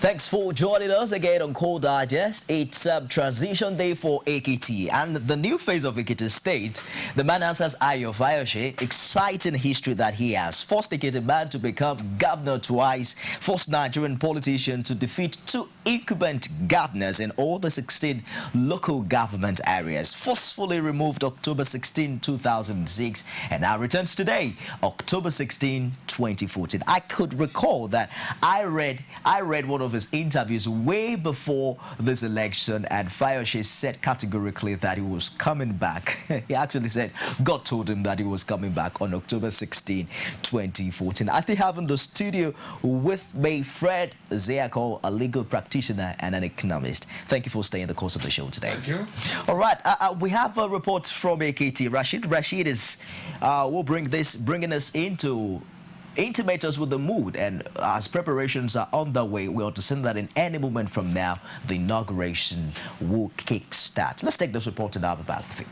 Thanks for joining us again on Call Digest. It's transition day for EKITI and the new phase of EKITI state. The man answers Ayo Fayose, exciting history that he has. First EKITI man to become governor twice, first Nigerian politician to defeat two incumbent governors in all the 16 local government areas. Forcefully removed October 16, 2006 and now returns today, October 16, 2014. I could recall that I read one of his interviews way before this election, and Fayose said categorically that he was coming back. He actually said God told him that he was coming back on October 16, 2014. I still have in the studio with me Fred Zeako, a legal practitioner and an economist. Thank you for staying the course of the show today. Thank you. All right, we have a report from EKITI. Rashid is will bringing us into intimate us with the mood, and as preparations are underway, we understand that in any moment from now the inauguration will kick start. Let's take this report and have about it.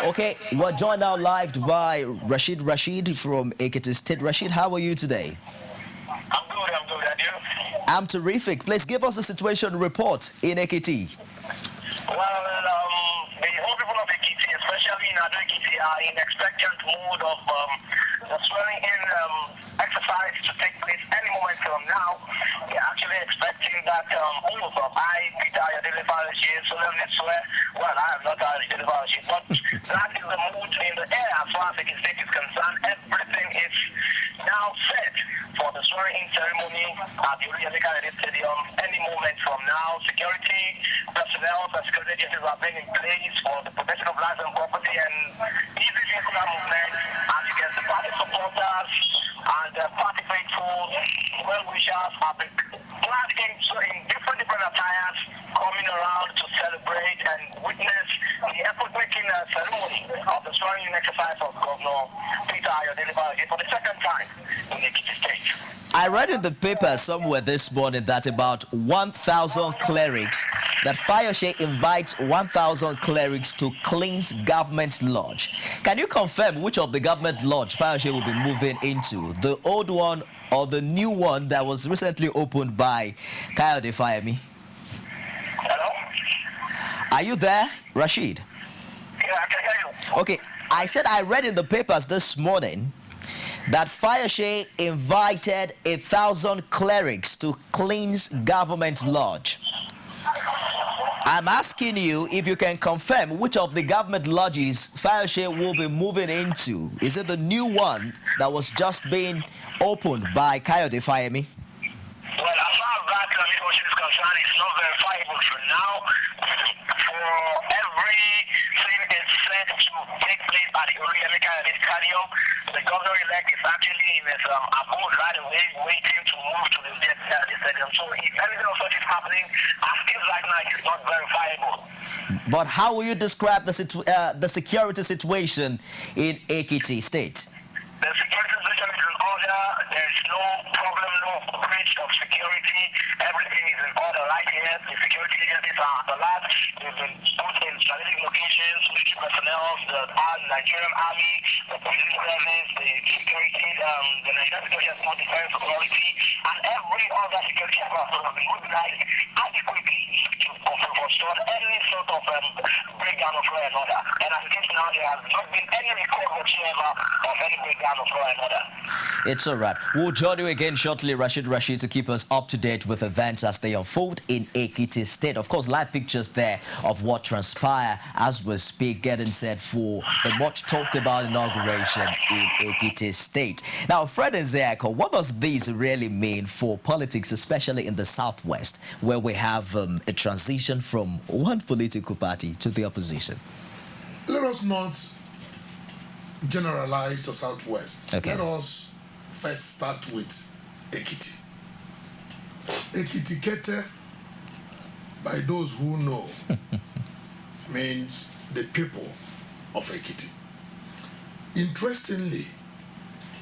Okay, we're joined now live by Rashid from EKITI State. Rashid, how are you today? I'm good, and you? I'm terrific. Please give us a situation report in EKITI. Well, the whole people of EKITI, especially in EKITI, are in expectant mode of the swearing-in exercise to take place any moment from now. We're actually expecting that all of us, well, I am not but that is the mood in the air as far as the state is concerned. Everything is now set for the swearing-in ceremony at the EKITI Stadium any moment from now. Security personnel and security agencies are being in place for the protection of lives and property and easy vehicular movement. As you can see, party supporters and party faithful well-wishers have been clad in different attires, coming around to celebrate and witness the epoch-making ceremony of the swearing-in exercise of Governor Peter Ayodele for the second time in EKITI State. I read in the paper somewhere this morning that about 1,000 clerics, that Fayose invites 1,000 clerics to cleanse government lodge. Can you confirm which of the government lodge Fayose will be moving into, the old one or the new one that was recently opened by Fayemi? Hello? Are you there, Rashid? Yeah, I can hear you. Okay, I said I read in the papers this morning that Fayose invited 1,000 clerics to cleanse government lodge. I'm asking you if you can confirm which of the government lodges Fayose will be moving into. Is it the new one that was just being opened by Fayemi? Well, as far as that information is concerned, it's not verifiable for now. For everything is set to take place at the EKITI Stadium, the governor-elect is actually in his abode right away, waiting to move to the stadium. So if anything of such is happening, as things right now, it's not verifiable. But how will you describe the security situation in EKITI State? The security situation is in order. There's no problem, no breach of security. Everything is in order right here. The security agencies are at the lab. They've been put in strategic locations, military personnel, the Nigerian Army, the prison service, the security, the Nigerian Security and Civil Defense Authority, and every other security apparatus have been mobilized adequately to forestall any sort of breakdown of law and order. And as it is now, there has not been any record whatsoever of any breakdown of law and order. It's all right. We'll join you again shortly, Rashid, to keep us up to date with events as they unfold in EKITI State. Of course, live pictures there of what transpire as we speak, getting set for the much talked about inauguration in EKITI State. Now, Fred Zeako, what does this really mean for politics, especially in the Southwest, where we have a transition transition from one political party to the opposition? Let us not generalize the Southwest. Okay. Let us first start with EKITI. EKITI, by those who know, means the people of EKITI. Interestingly,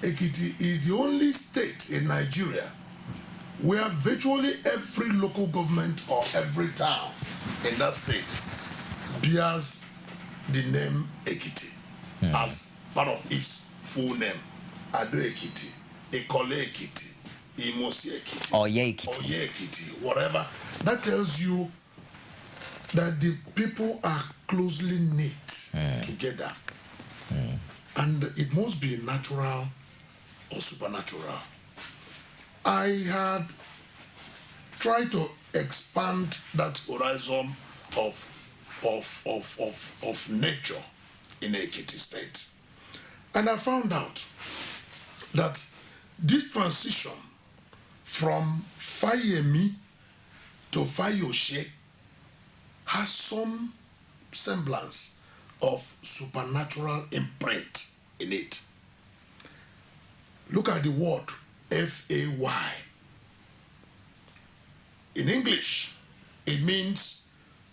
EKITI is the only state in Nigeria where virtually every local government or every town in that state bears the name EKITI as part of its full name. Ado EKITI, Ekole EKITI, Imosi EKITI, Oye EKITI. Oye EKITI, whatever. That tells you that the people are closely knit together. And it must be natural or supernatural. I had tried to expand that horizon of nature in Ekiti State. And I found out that this transition from Fayemi to Fayose has some semblance of supernatural imprint in it. Look at the word F-A-Y. In English, it means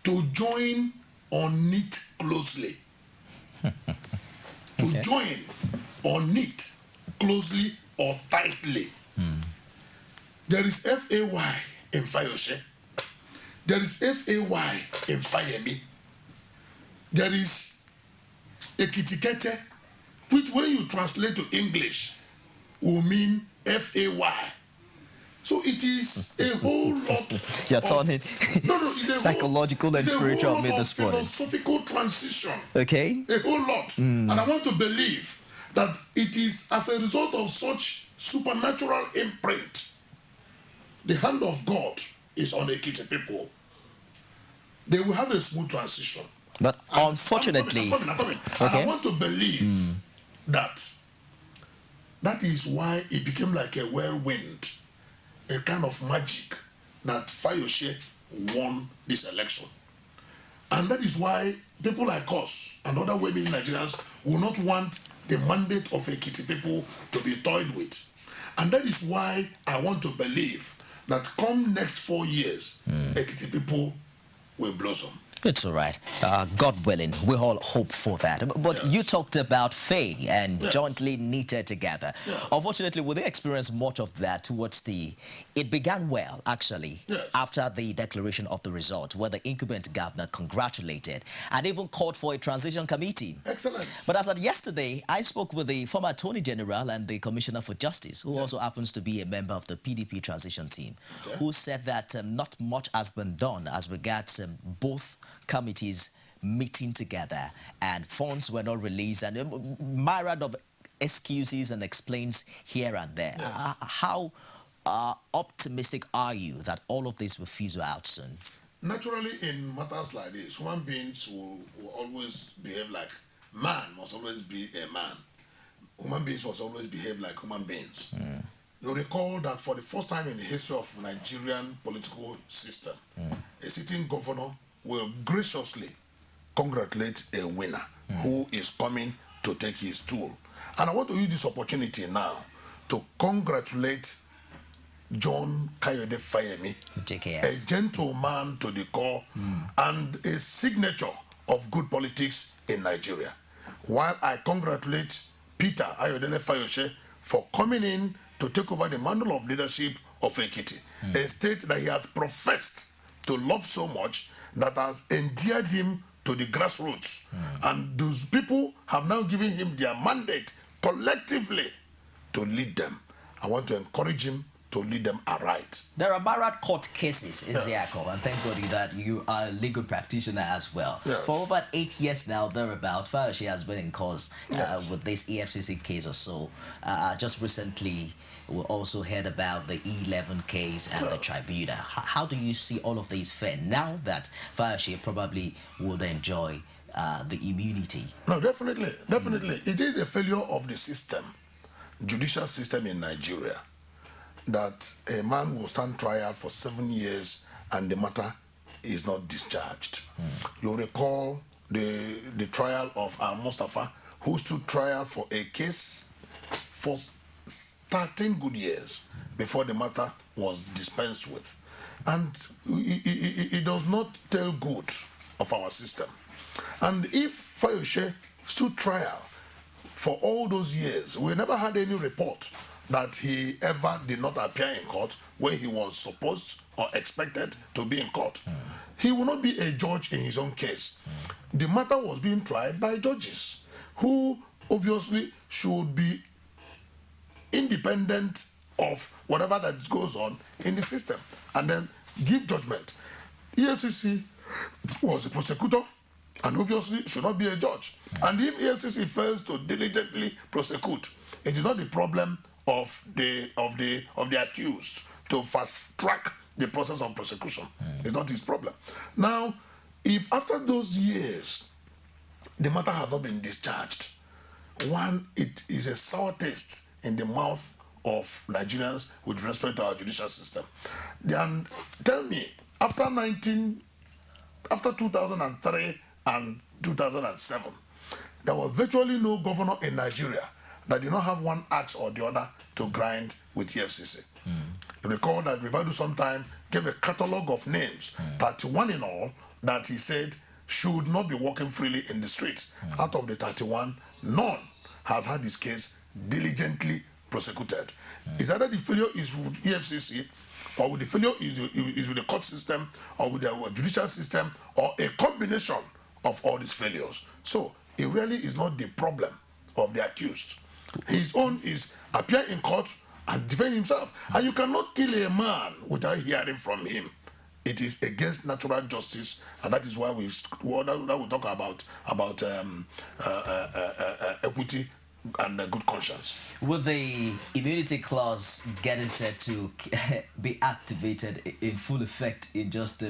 to join or knit closely. To join or knit closely or tightly. There is F-A-Y in Fayose. There is F-A-Y in Fayemi. There is EKITI, which when you translate to English will mean F-A-Y. So it is a whole lot. You're turning it's a psychological and spiritual on me this morning. Philosophical transition. Okay. A whole lot. And I want to believe that it is as a result of such supernatural imprint. The hand of God is on the EKITI people. They will have a smooth transition. But unfortunately, I'm coming. And I want to believe that is why it became like a whirlwind, a kind of magic that Fayose won this election. And that is why people like us and other women Nigerians will not want the mandate of EKITI people to be toyed with. And that is why I want to believe that come next 4 years, EKITI people will blossom. It's all right. God willing, we all hope for that. But Yes. you talked about Faye and Yes. jointly knitted together. Yes. Unfortunately, we didn't experience much of that towards the... It began well, actually, Yes. after the declaration of the result, where the incumbent governor congratulated and even called for a transition committee. Excellent. But as of yesterday, I spoke with the former Attorney General and the Commissioner for Justice, who also happens to be a member of the PDP transition team, who said that not much has been done as regards both committees meeting together and funds were not released and myriad of excuses and explains here and there. How optimistic are you that all of this will fizzle out soon? Naturally, in matters like this, human beings will always behave like man must always be a man. Human beings must always behave like human beings. You'll recall that for the first time in the history of Nigerian political system, a sitting governor will graciously congratulate a winner who is coming to take his stool. And I want to use this opportunity now to congratulate John Kayode Fayemi, a gentleman to the core and a signature of good politics in Nigeria. While I congratulate Peter Ayodele Fayose for coming in to take over the mantle of leadership of EKITI, a state that he has professed to love so much that has endeared him to the grassroots. And those people have now given him their mandate collectively to lead them. I want to encourage him to lead them aright. There are myriad court cases, Isiako, and thank God that you are a legal practitioner as well. Yes. For over 8 years now, thereabout, Fayose has been in cause with this EFCC case or so. Just recently, we also heard about the E11 case and the tribunal. How do you see all of these fair now that Fayose probably would enjoy the immunity? No, definitely, definitely. It is a failure of the system, judicial system in Nigeria, that a man will stand trial for 7 years and the matter is not discharged. You recall the trial of Mustafa, who stood trial for a case for 13 good years before the matter was dispensed with. And it does not tell good of our system. And if Fayose stood trial for all those years, we never had any report that he ever did not appear in court when he was supposed or expected to be in court. He will not be a judge in his own case. The matter was being tried by judges who obviously should be independent of whatever that goes on in the system and then give judgment. EFCC was a prosecutor and obviously should not be a judge. And if EFCC fails to diligently prosecute, it is not the problem of the accused to fast track the process of prosecution. It's not his problem. Now, if after those years the matter has not been discharged, one, it is a sour taste in the mouth of Nigerians with respect to our judicial system. And tell me, after 2003 and 2007, there was virtually no governor in Nigeria that did not have one axe or the other to grind with EFCC. You recall that Rivadu sometime gave a catalogue of names, 31 in all, that he said should not be walking freely in the streets. Out of the 31, none has had this case diligently prosecuted. Is either the failure is with EFCC, or with the failure is with the court system, or with the judicial system, or a combination of all these failures. So it really is not the problem of the accused. His own is appear in court and defend himself. And you cannot kill a man without hearing from him. It is against natural justice, and that is why we talk about equity and good conscience. With the immunity clause getting set to be activated in full effect in just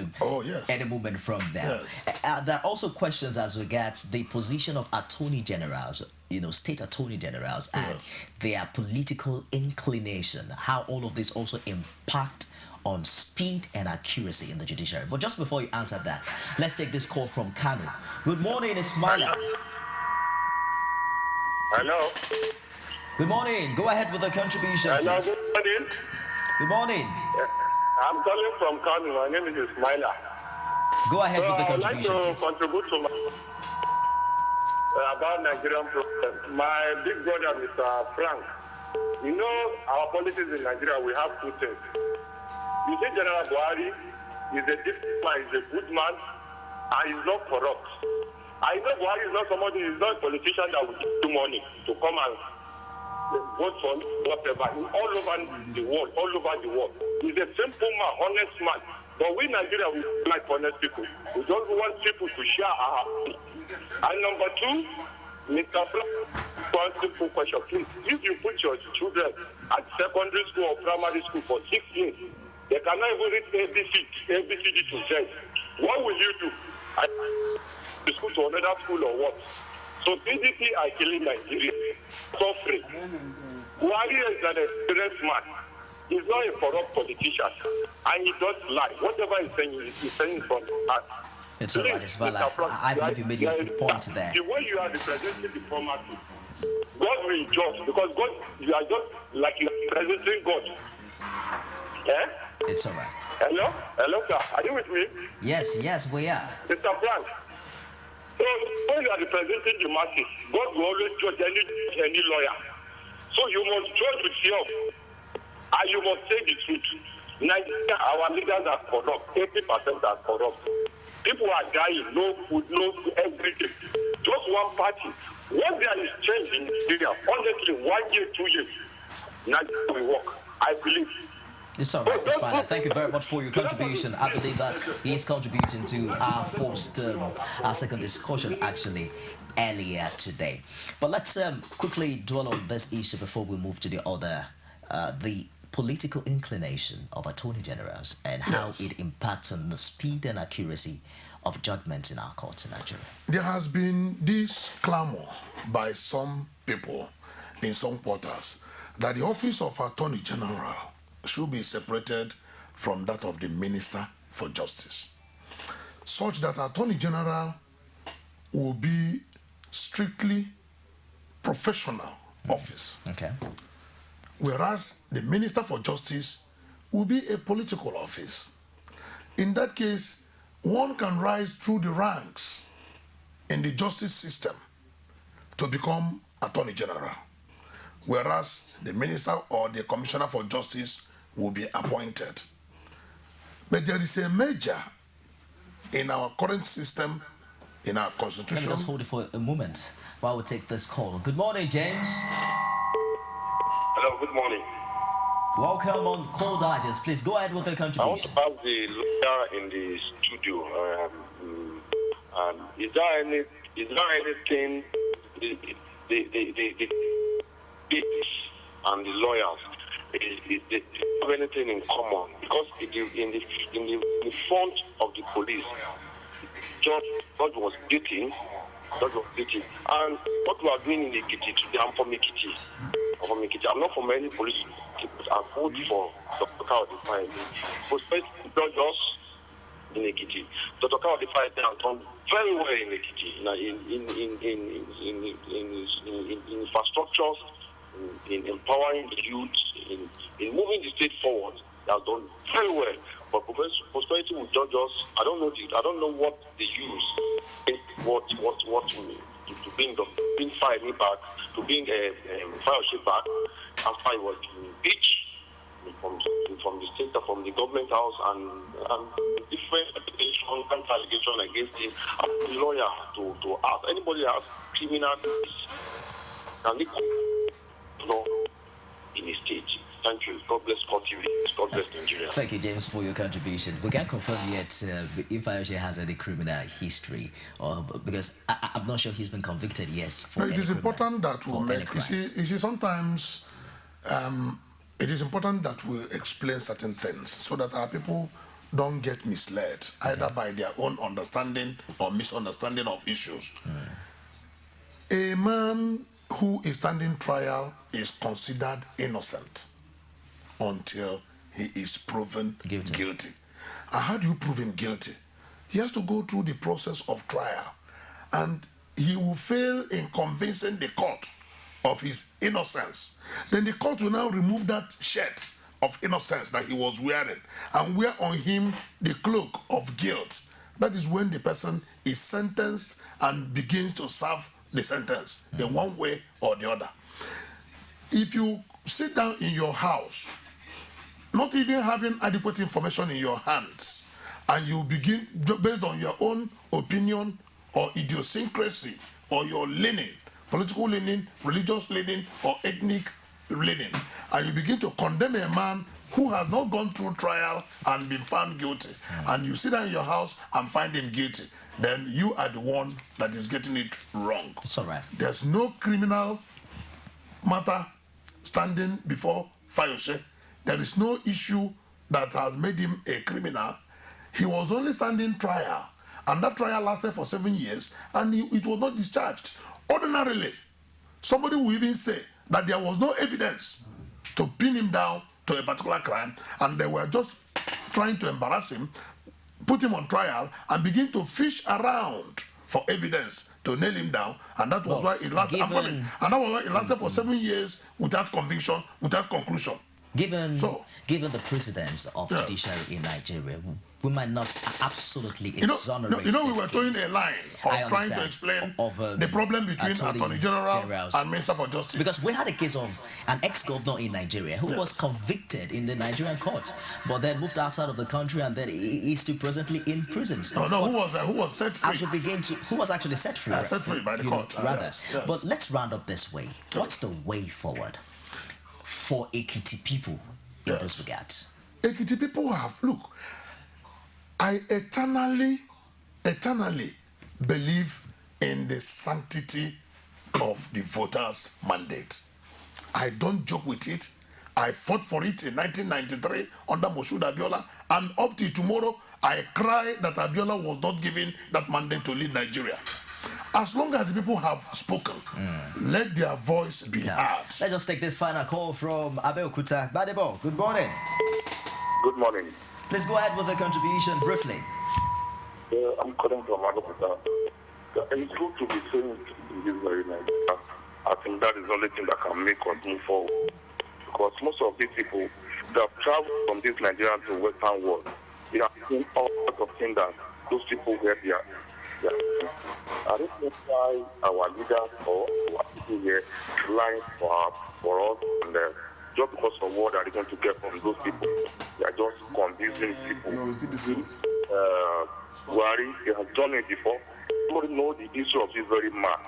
any moment from there, there are also questions as regards the position of attorney generals, state attorney generals, and their political inclination, how all of this also impact on speed and accuracy in the judiciary. But just before you answer that, let's take this call from Kanu. Good morning, Ismaila. Hello. Good morning. Go ahead with the contribution. Hello, please. good morning. Good morning. I'm calling from Kanu. My name is Ismaila. Go ahead with the contribution. I'd like to contribute to about Nigerian problem. My big brother, Mr. Frank, our politics in Nigeria, we have two things. You see, General Buhari is a different man, he's a good man, and he's not corrupt. I know Buhari is not somebody, he's not a politician that will give you money to come and vote for whatever. All over the world. He's a simple man, honest man. But we Nigeria, we like honest people. We don't want people to share our money. And number two, Mr. Frank, one simple question, please. If you put your children at secondary school or primary school for 6 years, they cannot even read ABCD to Z. What will you do? The school to another school or what? So PDP are killing Nigeria, suffering. Buhari is an experienced man. He's not a corrupt politician, and he doesn't lie. Whatever he's saying from the heart. It's all right, Ismaila. I believe you made your point there. The way you are representing the former, God will judge, because God, you are just like you are representing God. It's all right. Hello, sir. Are you with me? Yes, we are. Mr. Frank, so when you are representing the masses, God will always judge any lawyer. So you must judge with yourself, and you must say the truth. Nigeria, our leaders are corrupt. 80% are corrupt. People are dying, no food, no everything. Just one party. When there is change in Nigeria, honestly, 1 year, 2 years, Nigeria will work. I believe. It's all right, Ismaila. Thank you very much for your contribution. I believe that he is contributing to our our second discussion, actually, earlier today. But let's quickly dwell on this issue before we move to the other, the political inclination of attorney generals and how it impacts on the speed and accuracy of judgments in our courts in Nigeria. There has been this clamor by some people in some quarters that the office of attorney general should be separated from that of the Minister for Justice. such that Attorney General will be strictly professional office. Okay. Whereas the Minister for Justice will be a political office. In that case, one can rise through the ranks in the justice system to become Attorney General, whereas the Minister or the Commissioner for Justice will be appointed. But there is a major in our current system, in our constitution. Let me just hold it for a moment while we take this call. Good morning, James. Hello, good morning. Welcome on Call Digest. Please go ahead with the contribution. I want to ask the lawyer in the studio, is there anything the and the lawyers they have anything in common? Because in the front of the police, judge was beating, and what we are doing in EKITI today, I'm from EKITI. I'm not from any police, but I vote for Dr. Kawadi judges in EKITI. Dr. Kawadi has done very well in EKITI, in infrastructures, in empowering the youth, in moving the state forward. They have done very well. But prosperity will judge us. I don't know what they use, to bring Fayemi back, to bring Fayose back after he was impeached from the state, from the government house, and different allegations against him. I'm a lawyer to ask anybody has criminal case, can they go in the state? Thank you. God bless God TV. God bless Nigeria. Thank you, James, for your contribution. We can't confirm yet if Fayose has any criminal history, or because I'm not sure he's been convicted yet. For it is important that we make. You see, sometimes it is important that we explain certain things so that our people don't get misled either by their own understanding or misunderstanding of issues. A man who is standing trial is considered innocent until he is proven guilty. And how do you prove him guilty? He has to go through the process of trial, and he will fail in convincing the court of his innocence. Then the court will now remove that shirt of innocence that he was wearing and wear on him the cloak of guilt. That is when the person is sentenced and begins to serve the sentence in one way or the other. If you sit down in your house, not even having adequate information in your hands, and you begin, based on your own opinion or idiosyncrasy or your leaning, political leaning, religious leaning, or ethnic leaning, and you begin to condemn a man who has not gone through trial and been found guilty, and you sit down in your house and find him guilty, then you are the one that is getting it wrong. It's all right. There's no criminal matter standing before Fayose. There is no issue that has made him a criminal. He was only standing trial, and that trial lasted for 7 years, and it was not discharged. Ordinarily, somebody will even say that there was no evidence to pin him down to a particular crime, and they were just trying to embarrass him, put him on trial, and begin to fish around for evidence to nail him down, and that was why it lasted. And that was why it lasted for 7 years without conviction, without conclusion. Given the precedence of judiciary in Nigeria, we might not absolutely exonerate. We were towing a line of trying to explain the problem between Attorney General and Minister for Justice. Because we had a case of an ex-governor in Nigeria who was convicted in the Nigerian court, but then moved outside of the country, and then he is still presently in prison. Who was set free? Who was actually set free? Set free by the court. Yes. But let's round up this way. What's the way forward for EKITI people in this regard? EKITI people look, I eternally believe in the sanctity of the voters' mandate. I don't joke with it. I fought for it in 1993 under Moshood Abiola, and up to tomorrow, I cry that Abiola was not given that mandate to lead Nigeria. As long as the people have spoken, let their voice be heard. Let's just take this final call from Abeokuta. Badebo, good morning. Good morning. Please go ahead with the contribution briefly. I'm calling from Adokuta. It's good to be saying in this very night. I think that is the only thing that can make us move forward. Because most of these people that have traveled from this Nigeria to the Western world, they have seen all sorts of things that those people were there. I don't know why our leaders or our people here relying for us and just because of what are they going to get from those people. They are just confusing people. Buhari, he has done it before. Everybody knows the issue of this very man.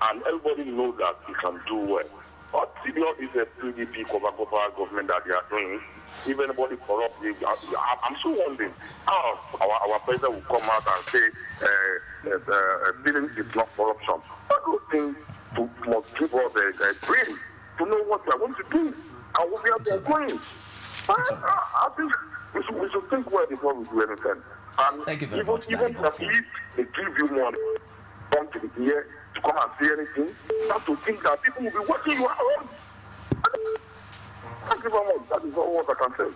And everybody knows that he can do well. But CBO is a PDP cover government that they are doing. If anybody corrupt, I'm still wondering how our president will come out and say stealing is not corruption. All those things must give us a brain to know what we are going to do and what we are going. I think we should think well before we do anything. And thank you very much, even if they give you money, come to the here to come and say anything, not to think that people will be watching you around. Thank you very much. That is all what I can say.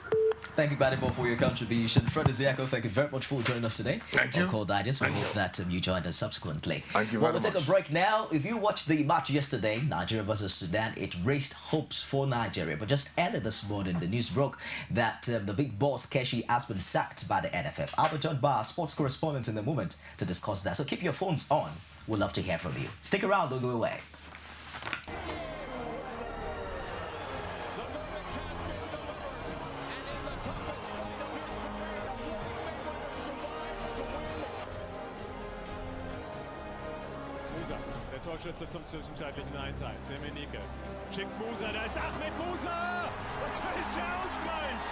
Thank you, Badibo, for your contribution. Fred Ziako, thank you very much for joining us today. Thank you. Call Digest. We hope that you joined us subsequently. Thank you very much. We'll take a break now. If you watched the match yesterday, Nigeria versus Sudan, it raised hopes for Nigeria. But just earlier this morning, the news broke that the big boss, Keshi, has been sacked by the NFF. I'll be joined by our sports correspondent in a moment to discuss that. So keep your phones on. We'd love to hear from you. Stick around, don't go away. Der Torschütze zum zwischenzeitlichen 1-1. Semenike schickt Musa, da ist Ahmed Musa! Und da ist der Ausgleich!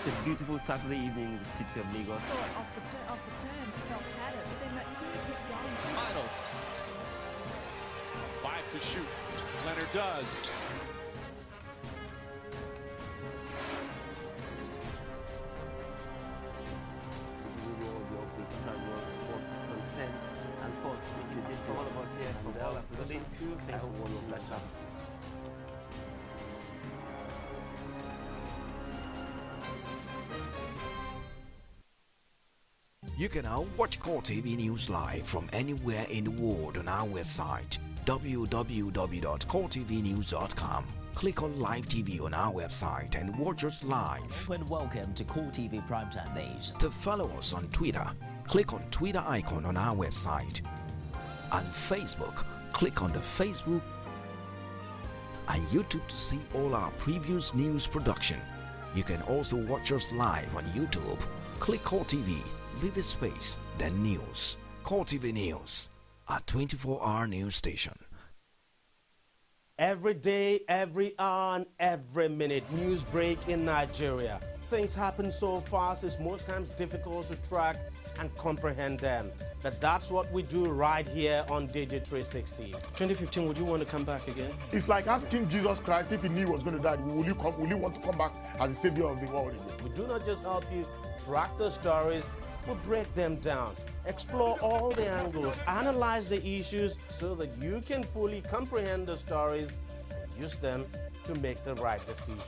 It's a beautiful Saturday evening in the city of Lagos. Off the turn, Phelps had it, but then Matsui kept going. Finals. 5 to shoot. Leonard does. And of course, making a difference for all of us here from all our production crew. Thanks for all your pleasure. You can now watch Core TV News live from anywhere in the world on our website www.coretvnews.com. Click on Live TV on our website and watch us live. And welcome to Core TV Primetime Days. To follow us on Twitter, click on Twitter icon on our website. On Facebook, click on the Facebook and YouTube to see all our previous news production. You can also watch us live on YouTube. Click Core TV, leave a space, then news. Core TV News, a 24-hour news station. Every day, every hour, and every minute, news break in Nigeria. Things happen so fast, it's most times difficult to track and comprehend them. But that's what we do right here on Digit 360. 2015, would you want to come back again? It's like asking Jesus Christ if he knew he was going to die, will you want to come back as the savior of the world again? We do not just help you track the stories, we break them down, explore all the angles, analyze the issues so that you can fully comprehend the stories and use them to make the right decisions.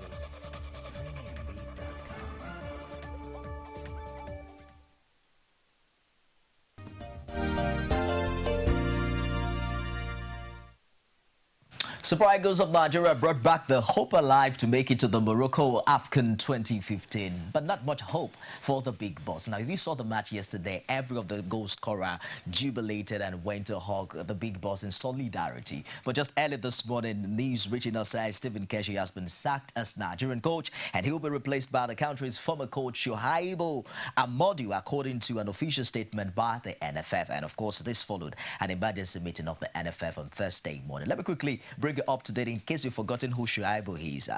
Super Eagles of Nigeria brought back the hope alive to make it to the Morocco AFCON 2015. But not much hope for the big boss. Now, if you saw the match yesterday, every of the goal scorer jubilated and went to hug the big boss in solidarity. But just early this morning, news reaching us says Stephen Keshi has been sacked as Nigerian coach, and he'll be replaced by the country's former coach, Shuaibu Amadu, according to an official statement by the NFF. And of course, this followed an emergency meeting of the NFF on Thursday morning. Let me quickly bring it up to date in case you've forgotten who Shuaibu is.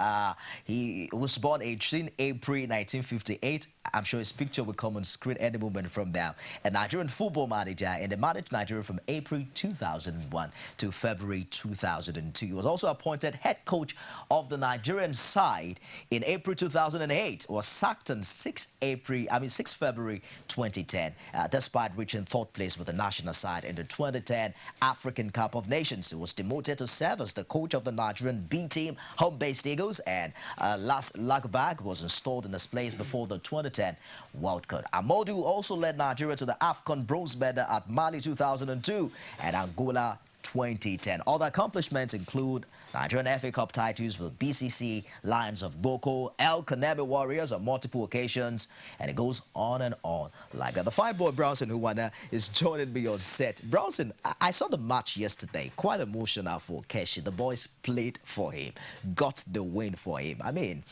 He was born 18 April 1958 I'm sure his picture will come on screen any moment from now. A Nigerian football manager, and he managed Nigeria from April 2001 to February 2002. He was also appointed head coach of the Nigerian side in April 2008. Was sacked on 6 February 2010, despite reaching third place with the national side in the 2010 African Cup of Nations. He was demoted to serve as the coach of the Nigerian B team, home-based Eagles, and Las Lagbag was installed in his place before the 2010 World Cup. Amodu also led Nigeria to the AFCON bronze medal at Mali 2002 and Angola 2010. Other accomplishments include Nigerian FA Cup titles with BCC, Lions of Boko, El Kaneme Warriors on multiple occasions, and it goes on and on like that. The fine boy Brownson Huwana is joining me on set. Brownson, I saw the match yesterday. Quite emotional for Keshi. The boys played for him, got the win for him. I mean,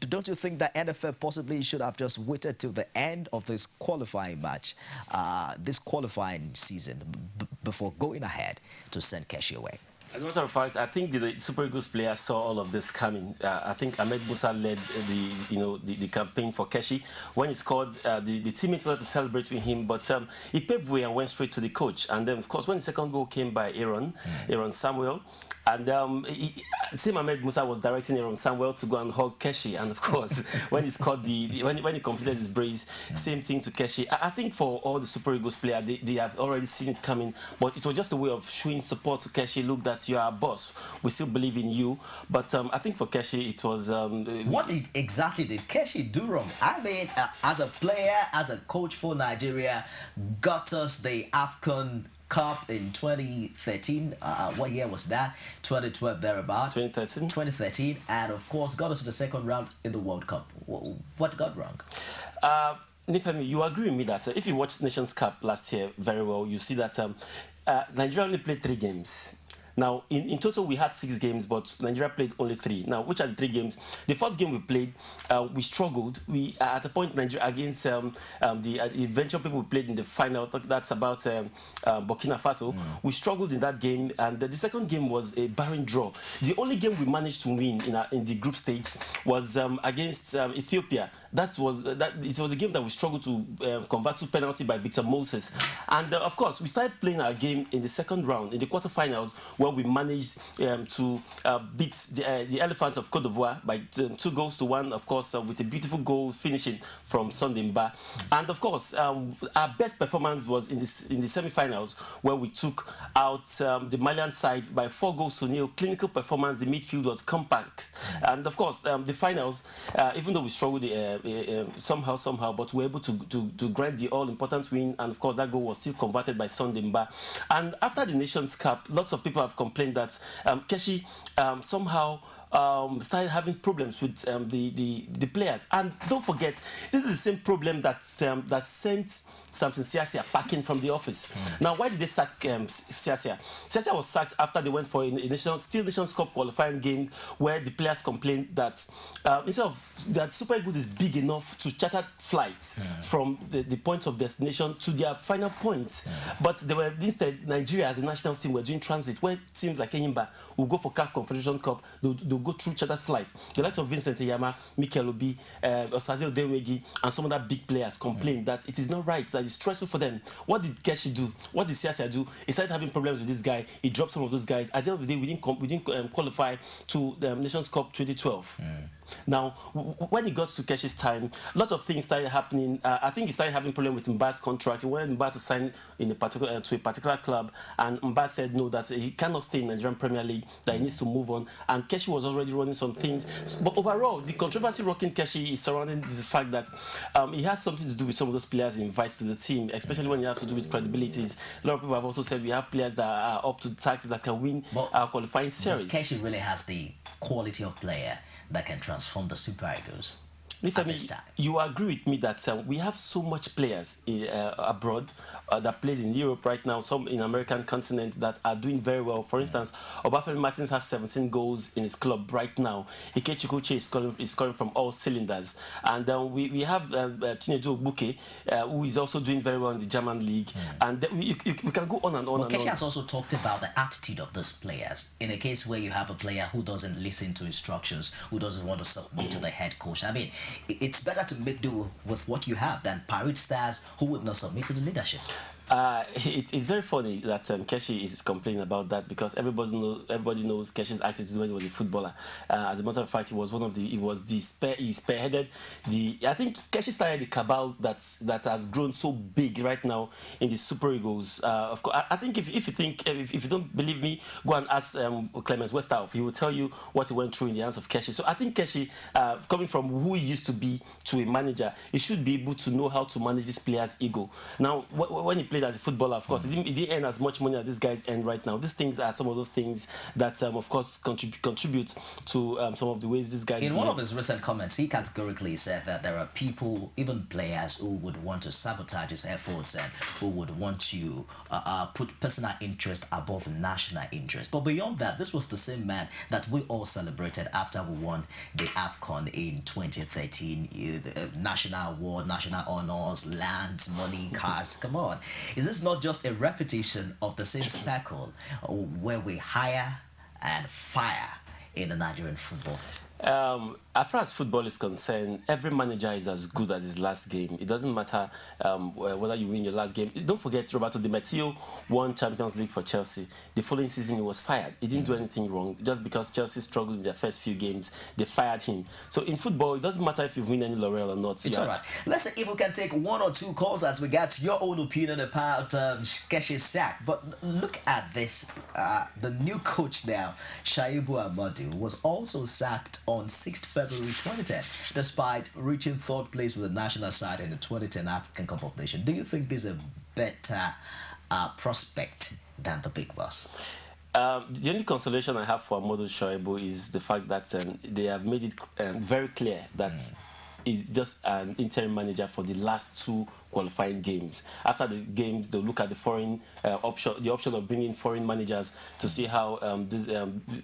don't you think that NFL possibly should have just waited till the end of this qualifying match, this qualifying season, before going ahead to send Keshi away? As a matter of fact, I think the Super Eagles players saw all of this coming. I think Ahmed Musa led the campaign for Keshi. When he scored, the teammates wanted to celebrate with him, but he paved way and went straight to the coach. And then, of course, when the second goal came by Aaron Samuel, and same Ahmed Musa was directing Aaron Samuel to go and hug Keshi. And of course, when he scored when he completed his brace, same thing to Keshi. I think for all the Super Eagles players, they have already seen it coming, but it was just a way of showing support to Keshi. Look, that you are a boss. We still believe in you. But I think for Keshi, it was... what exactly did Keshi do wrong? I mean, as a player, as a coach for Nigeria, got us the AFCON Cup in 2013. What year was that? 2012, thereabout. 2013. 2013, and of course got us to the second round in the World Cup. What got wrong? Nifemi, you agree with me that if you watched Nations Cup last year very well, you see that Nigeria only played 3 games. Now, in total, we had 6 games, but Nigeria played only 3. Now, which are the 3 games? The first game we played, we struggled. We at a point, Nigeria against the eventual people we played in the final. That's about Burkina Faso. We struggled in that game, and the second game was a barren draw. The only game we managed to win in the group stage was against Ethiopia. It was a game that we struggled to convert to penalty by Victor Moses. And of course, we started playing our game in the second round, in the quarterfinals, where we managed to beat the Elephants of Cote d'Ivoire by 2-1, of course, with a beautiful goal finishing from Sunday Mba. And of course, our best performance was in the semi-finals, where we took out the Malian side by 4-0. Clinical performance, the midfield was compact. And of course, the finals, even though we struggled somehow, but we were able to grind the all-important win, and of course that goal was still converted by Sunday Mba. And after the Nations Cup, lots of people have complained that Keshi somehow started having problems with the players. And don't forget, this is the same problem that sent Samson Siasia packing from the office. Now, why did they sack Siasia? Siasia was sacked after they went for a Nations Cup qualifying game, where the players complained that instead of that Super Eagles is big enough to charter flights from the point of destination to their final point, but they were instead, Nigeria as a national team were doing transit, where teams like Enyimba will go for CAF Confederation Cup, they'll go through chartered flights. The likes of Vincent Eyama, Mikel Obi, Osaze Odewegi, and some other big players complained that it is not right, that it's stressful for them. What did Keshi do? What did Siasia do? He started having problems with this guy. He dropped some of those guys. At the end of the day, we didn't qualify to the Nations Cup 2012. Now, when it got to Keshi's time, lots of things started happening. I think he started having problem with Mba's contract. He wanted Mba to sign to a particular club, and Mba said no, that he cannot stay in Nigerian Premier League, that he needs to move on. And Keshi was already running some things. But overall, the controversy rocking Keshi is surrounding the fact that he has something to do with some of those players he invites to the team, especially when you have to do with credibilities. A lot of people have also said we have players that are up to the task that can win our qualifying series. Keshi really has the quality of player that can transform the Super Eagles. You agree with me that we have so much players abroad that plays in Europe right now, some in American continent that are doing very well. For instance, Obafemi Martins has 17 goals in his club right now. Ike Chikuche is scoring from all cylinders. And we have Chinedu Ogbuke, who is also doing very well in the German league. And we can go on and on. But Keshi has also talked about the attitude of those players. In a case where you have a player who doesn't listen to instructions, who doesn't want to submit to the head coach. I mean, it's better to make do with what you have than parade stars who would not submit to the leadership. It's very funny that Keshi is complaining about that, because everybody knows Keshi's attitude when he was a footballer. As a matter of fact, he was he spearheaded I think Keshi started the cabal that has grown so big right now in the Super Eagles. Of course, I think if you don't believe me, go and ask Clemens Westerhoff. He will tell you what he went through in the hands of Keshi. So I think Keshi, coming from who he used to be to a manager, he should be able to know how to manage this player's ego. Now, when he played as a footballer, of course, he didn't earn as much money as these guys earn right now. These things are some of those things that, of course, contribute to some of the ways these guys. In one of his recent comments, he categorically said that there are people, even players, who would want to sabotage his efforts and who would want to put personal interest above national interest. But beyond that, this was the same man that we all celebrated after we won the AFCON in 2013. National award, national honors, land, money, cars. Come on. Is this not just a repetition of the same cycle where we hire and fire in the Nigerian football? As far as football is concerned, every manager is as good as his last game. It doesn't matter whether you win your last game. Don't forget, Roberto Di Matteo won Champions League for Chelsea. The following season, he was fired. He didn't do anything wrong. Just because Chelsea struggled in their first few games, they fired him. So in football, it doesn't matter if you win any laurel or not. It's all right. Let's say if we can take one or two calls as we get your own opinion about Keshi's sack. But look at this. The new coach now, Shaibu Amadu, was also sacked on 6th February 2010, despite reaching 3rd place with the national side in the 2010 African Cup of Nations. Do you think this is a better prospect than the big boss? The only consolation I have for Amadou Shoaibu is the fact that they have made it very clear that he's just an interim manager for the last 2 qualifying games. After the games, they'll look at the foreign option of bringing foreign managers to see how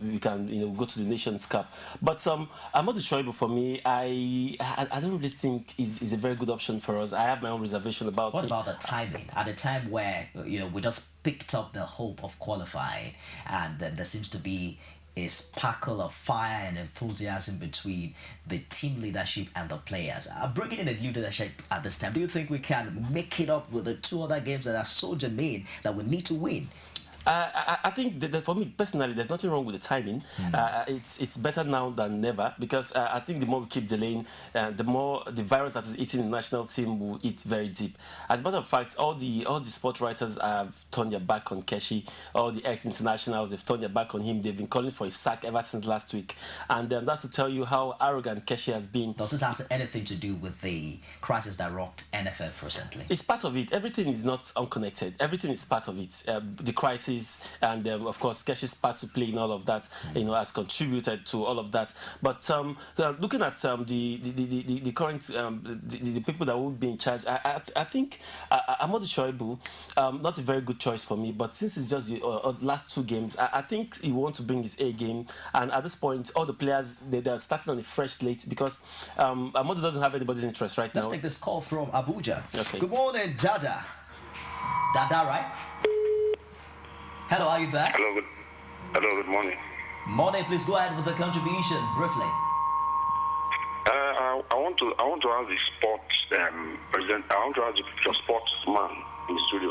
we can go to the Nations Cup. But Amadou Shoaibu, for me, I don't really think is a very good option for us. I have my own reservation about What about the timing? At a time where we just picked up the hope of qualifying, and there seems to be a sparkle of fire and enthusiasm between the team leadership and the players. Bringing in a new leadership at this time, do you think we can make it up with the 2 other games that are so germane that we need to win? I think that for me personally, there's nothing wrong with the timing. It's better now than never, because I think the more we keep delaying, the more the virus that is eating the national team will eat very deep. As a matter of fact, all the sport writers have turned their back on Keshi. All the ex-internationals have turned their back on him. They've been calling for his sack ever since last week, and that's to tell you how arrogant Keshi has been. Does this have anything to do with the crisis that rocked NFF recently? It's part of it. Everything is not unconnected. Everything is part of it. The crisis, and of course Keshi's part to play in all of that, has contributed to all of that. But looking at the current the people that will be in charge, I think Amadou Shoaibu, not a very good choice for me. But since it's just the last 2 games, I think he wants to bring his A game. And at this point, all the players they're starting on a fresh slate, because Amadou doesn't have anybody's interest right now. Let's take this call from Abuja. Okay. Good morning, Dada. Dada, right? Hello, are you there? Hello, good morning. Morning, please go ahead with the contribution briefly. I want to ask the sports president. I want to ask the sportsman in the studio,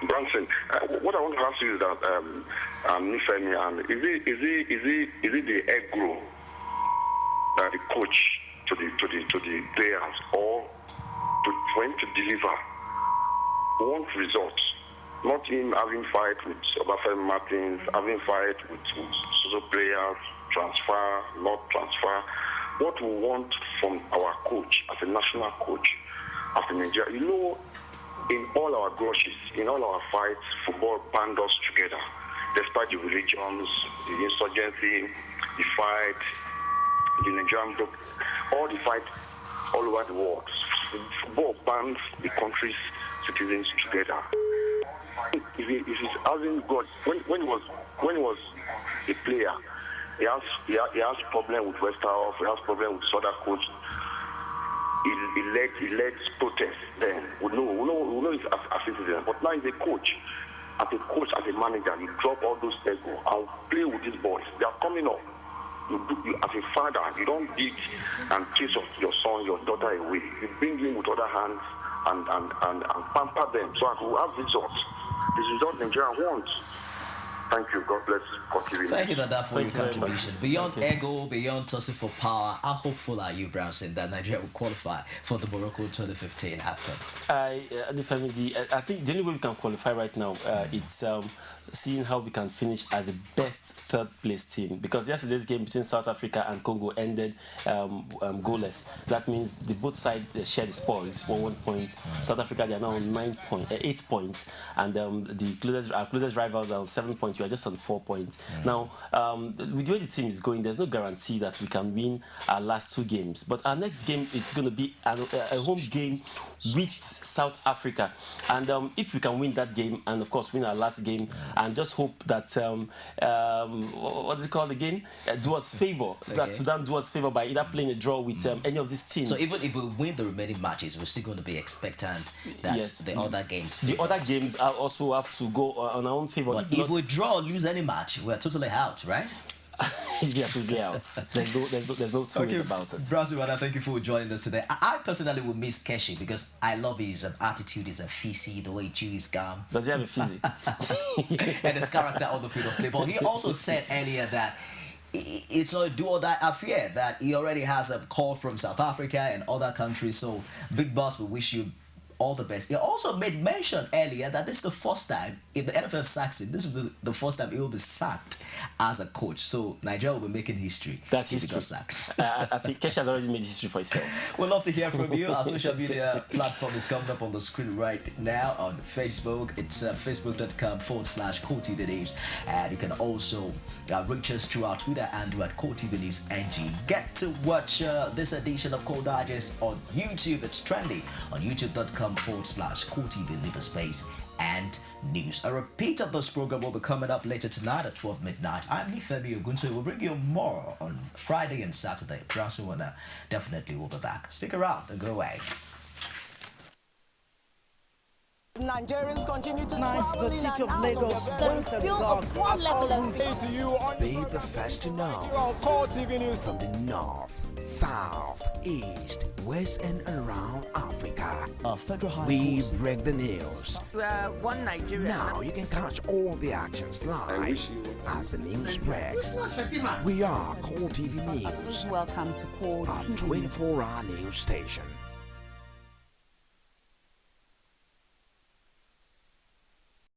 Branson. What I want to ask you is that Fayemi, and is it the ego that the coach to the players, or for him to deliver one result? Not him having fight with Obafemi Martins, having fight with social players, transfer, not transfer. What we want from our coach, as a national coach, as a Nigeria, in all our grudges, in all our fights, football band us together. Despite the religions, the insurgency, the fight, the Nigerian group, all the fight all over the world. Football bands the country's citizens together. If he's having God, when he was a player, he has problem with Westerhoff, he has problem with other coach. He led protest then. We know he's a citizen, but now he's a coach. As a manager, you drop all those ego and play with these boys. They are coming up. You, as a father, you don't beat and chase your son, your daughter away. You bring him with other hands and pamper them so I will have results. The result Nigeria wants. Thank you. God bless. Thank you, Dada, for your contribution. Beyond ego, beyond tossing for power, how hopeful are you, Brownson, that Nigeria will qualify for the Morocco 2015 AFCON? I think the only way we can qualify right now it's seeing how we can finish as the best third place team, because yesterday's game between South Africa and Congo ended goalless. That means the both sides share the spoils for 1 point. South Africa, they are now on 8 points, and our closest rivals are on 7 points. We are just on 4 points. Now, with the way the team is going, there's no guarantee that we can win our last 2 games, but our next game is going to be a home game with South Africa, and if we can win that game and of course win our last game, and just hope that what's it called again, do us favor, so that Sudan do us favor by either playing a draw with any of these teams. So even if we win the remaining matches, we're still going to be expectant that the other games also have to go on our own favor. But if we draw or lose any match, we're totally out, right? Yeah, totally out. There's no two ways about it. Brazil, thank you for joining us today. I personally will miss Keshi because I love his attitude, his fizzy, the way he chews gum. Does he have a fizzy? And his character on the field of play. But he also said earlier that it's a do-or-die affair, that he already has a call from South Africa and other countries. So, Big Boss, we wish you all the best. He also made mention earlier that this is the first time, if the NFF sacks him, this will be the first time he will be sacked as a coach. So Nigeria will be making history. That's if history. he got sacked. I think Keshi has already made history for himself. We'd love to hear from you. Our social media platform is coming up on the screen right now on Facebook. It's facebook.com/CoreTV News. And you can also reach us through our Twitter and at CoreTV News NG. Get to watch this edition of Core Digest on YouTube. It's trendy on youtube.com/CoreTV leave a space and news. A repeat of this program will be coming up later tonight at 12 midnight. I'm Fayemi Ogunto. We'll bring you more on Friday and Saturday. Brasowena definitely will be back. Stick around and go away. Nigerians continue to travel the city of Lagos went and dark as all Be the first to know from the north, south, east, west and around Africa. We break the news. One Nigeria. Now you can catch all the actions live as the news breaks. We are Core TV News. Welcome to Core TV. A 24-hour news station.